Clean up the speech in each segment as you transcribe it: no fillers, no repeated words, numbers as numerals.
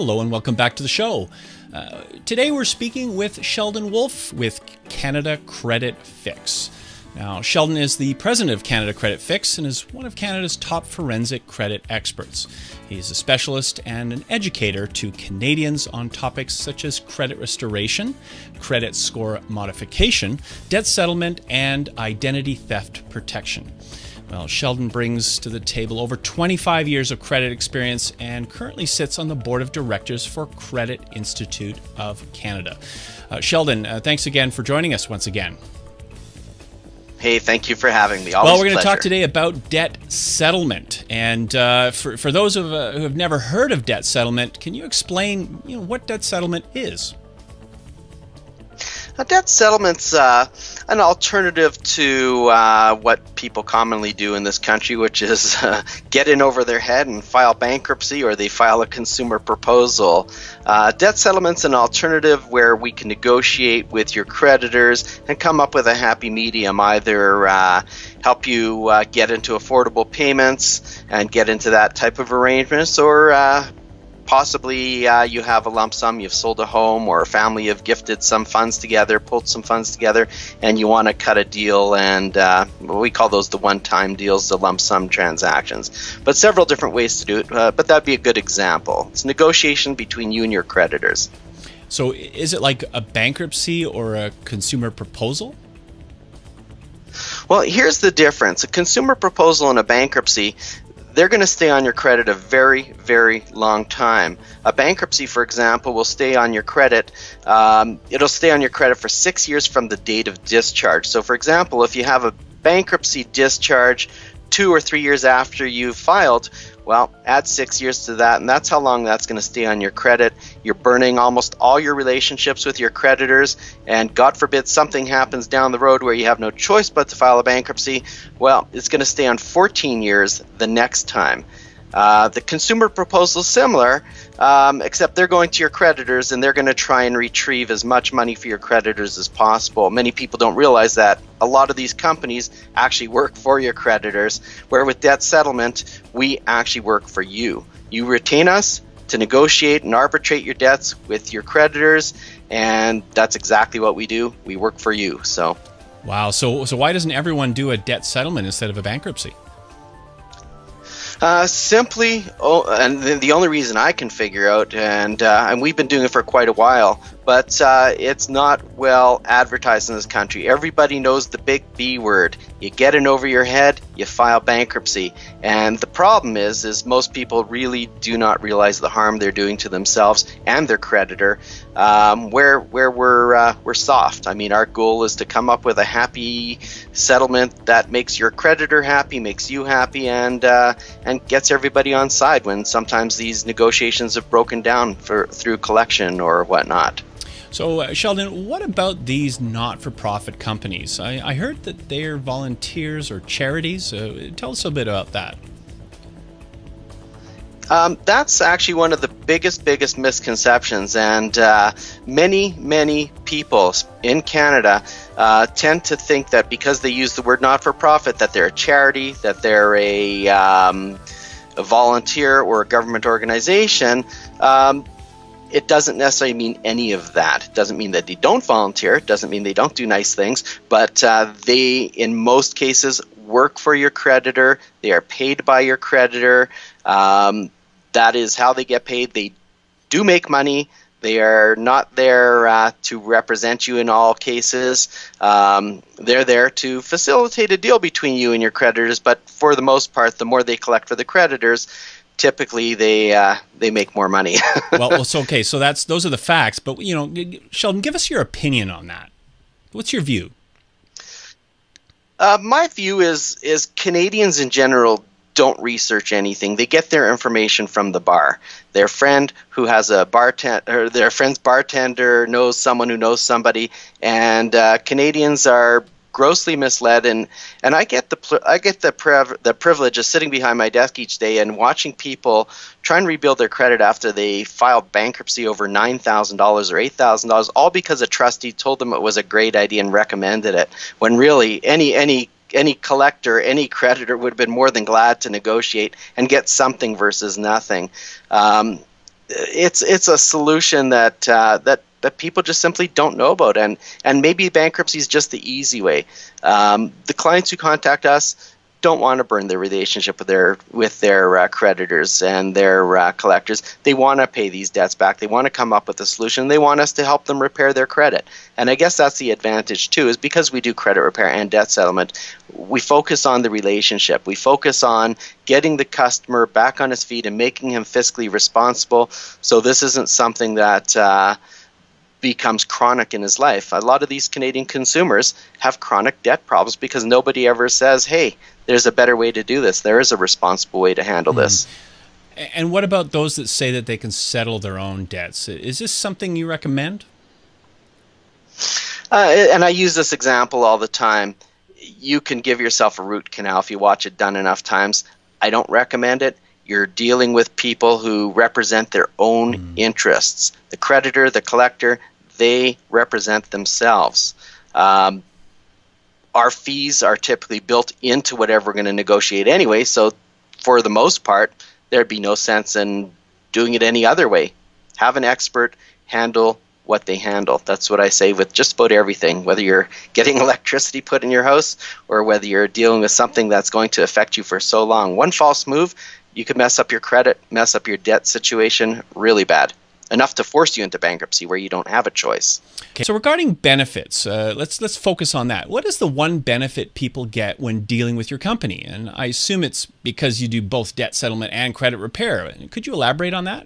Hello and welcome back to the show. Today we're speaking with Sheldon Wolf with Canada Credit Fix. Now, Sheldon is the president of Canada Credit Fix and is one of Canada's top forensic credit experts. He's a specialist and an educator to Canadians on topics such as credit restoration, credit score modification, debt settlement, and identity theft protection. Well, Sheldon brings to the table over 25 years of credit experience and currently sits on the board of directors for Credit Institute of Canada. Sheldon, thanks again for joining us once again. Hey, thank you for having me. Always well, we're going to pleasure. talk today about debt settlement. And for those who have never heard of debt settlement, can you explain what debt settlement is? A debt settlement's an alternative to what people commonly do in this country, which is get in over their head and file bankruptcy, or they file a consumer proposal. Debt settlement's an alternative where we can negotiate with your creditors and come up with a happy medium, either help you get into affordable payments and get into that type of arrangements, or possibly you have a lump sum, you've sold a home, or a family have gifted some funds together, pulled some funds together, and you want to cut a deal, and we call those the one-time deals, the lump sum transactions. But several different ways to do it, but that'd be a good example. It's negotiation between you and your creditors. So is it like a bankruptcy or a consumer proposal? Well, here's the difference. A consumer proposal and a bankruptcy, they're going to stay on your credit a very, very long time. A bankruptcy, for example, will stay on your credit. It'll stay on your credit for 6 years from the date of discharge. So, for example, if you have a bankruptcy discharge 2 or 3 years after you've filed, well, add 6 years to that, and that's how long that's going to stay on your credit. You're burning almost all your relationships with your creditors, and God forbid something happens down the road where you have no choice but to file a bankruptcy. Well, it's going to stay on 14 years the next time. The consumer proposal is similar, except they're going to your creditors and they're going to try and retrieve as much money for your creditors as possible. Many people don't realize that a lot of these companies actually work for your creditors, where with debt settlement, we actually work for you. You retain us to negotiate and arbitrate your debts with your creditors, and that's exactly what we do. We work for you. So, wow. So why doesn't everyone do a debt settlement instead of a bankruptcy? Simply, and the only reason I can figure out, and we've been doing it for quite a while, but it's not well advertised in this country. Everybody knows the big B word. You get in over your head, you file bankruptcy. And the problem is most people really do not realize the harm they're doing to themselves and their creditor, where we're soft. I mean, our goal is to come up with a happy settlement that makes your creditor happy, makes you happy, and gets everybody on side when sometimes these negotiations have broken down through collection or whatnot. So, Sheldon, what about these not-for-profit companies? I heard that they're volunteers or charities. Tell us a bit about that. That's actually one of the biggest misconceptions, and many people in Canada tend to think that because they use the word not-for-profit that they're a charity, that they're a volunteer or a government organization. It doesn't necessarily mean any of that. It doesn't mean that they don't volunteer. It doesn't mean they don't do nice things. But they, in most cases, work for your creditor. They are paid by your creditor. That is how they get paid. They do make money. They are not there to represent you in all cases. They're there to facilitate a deal between you and your creditors. But for the most part, the more they collect for the creditors, typically they make more money. Well, so okay, so those are the facts. But Sheldon, give us your opinion on that. What's your view? My view is Canadians in general don't research anything. They get their information from the bar. Their friend who has a bartender, or their friend's bartender knows someone who knows somebody, and Canadians are grossly misled. And I get the privilege of sitting behind my desk each day and watching people try and rebuild their credit after they filed bankruptcy over $9,000 or $8,000, all because a trustee told them it was a great idea and recommended it. When really any collector, any creditor would have been more than glad to negotiate and get something versus nothing. it's a solution that that people just simply don't know about, and maybe bankruptcy is just the easy way. The clients who contact us don't want to burn their relationship with their creditors and their collectors. They want to pay these debts back. They want to come up with a solution. They want us to help them repair their credit. And I guess that's the advantage too, is because we do credit repair and debt settlement, we focus on the relationship. We focus on getting the customer back on his feet and making him fiscally responsible. So this isn't something that becomes chronic in his life. A lot of these Canadian consumers have chronic debt problems because nobody ever says, hey, there's a better way to do this. There is a responsible way to handle this. And what about those that say that they can settle their own debts? Is this something you recommend? And I use this example all the time. You can give yourself a root canal if you watch it done enough times. I don't recommend it. You're dealing with people who represent their own interests. The creditor, the collector, they represent themselves. Our fees are typically built into whatever we're going to negotiate anyway, so for the most part, there'd be no sense in doing it any other way. Have an expert handle what they handle. That's what I say with just about everything, whether you're getting electricity put in your house or whether you're dealing with something that's going to affect you for so long. One false move, you could mess up your credit, mess up your debt situation really bad. Enough to force you into bankruptcy where you don't have a choice. Okay. So regarding benefits, let's focus on that. What is the one benefit people get when dealing with your company? And I assume it's because you do both debt settlement and credit repair. Could you elaborate on that?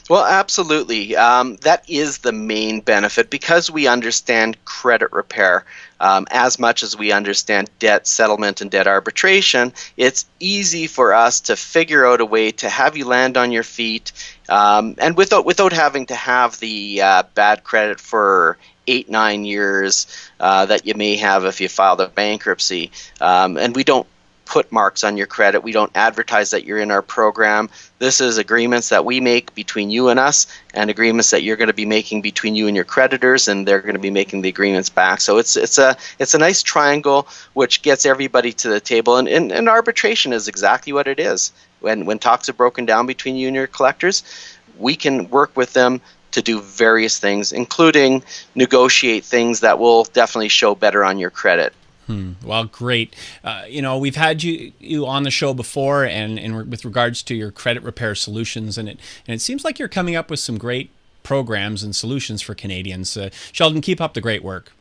Well, absolutely. That is the main benefit because we understand credit repair as much as we understand debt settlement and debt arbitration. It's easy for us to figure out a way to have you land on your feet and without having to have the bad credit for 8-9 years that you may have if you filed a bankruptcy. And we don't put marks on your credit. We don't advertise that you're in our program. This is agreements that we make between you and us and agreements that you're going to be making between you and your creditors, and they're going to be making the agreements back. So it's a nice triangle which gets everybody to the table, and arbitration is exactly what it is. When talks are broken down between you and your collectors, we can work with them to do various things, including negotiate things that will definitely show better on your credit. Well, great. We've had you on the show before, and with regards to your credit repair solutions, and it seems like you're coming up with some great programs and solutions for Canadians. Sheldon, keep up the great work.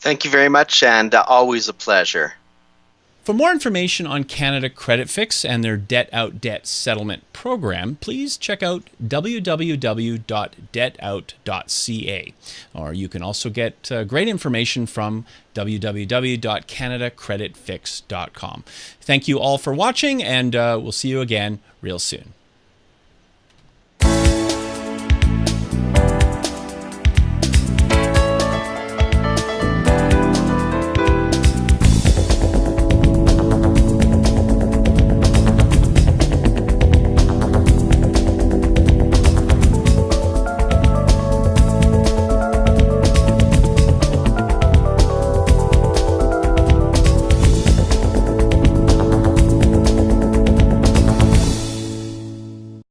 Thank you very much, and always a pleasure. For more information on Canada Credit Fix and their DebtOut Debt Settlement Program, please check out www.debtout.ca. Or you can also get great information from www.canadacreditfix.com. Thank you all for watching, and we'll see you again real soon.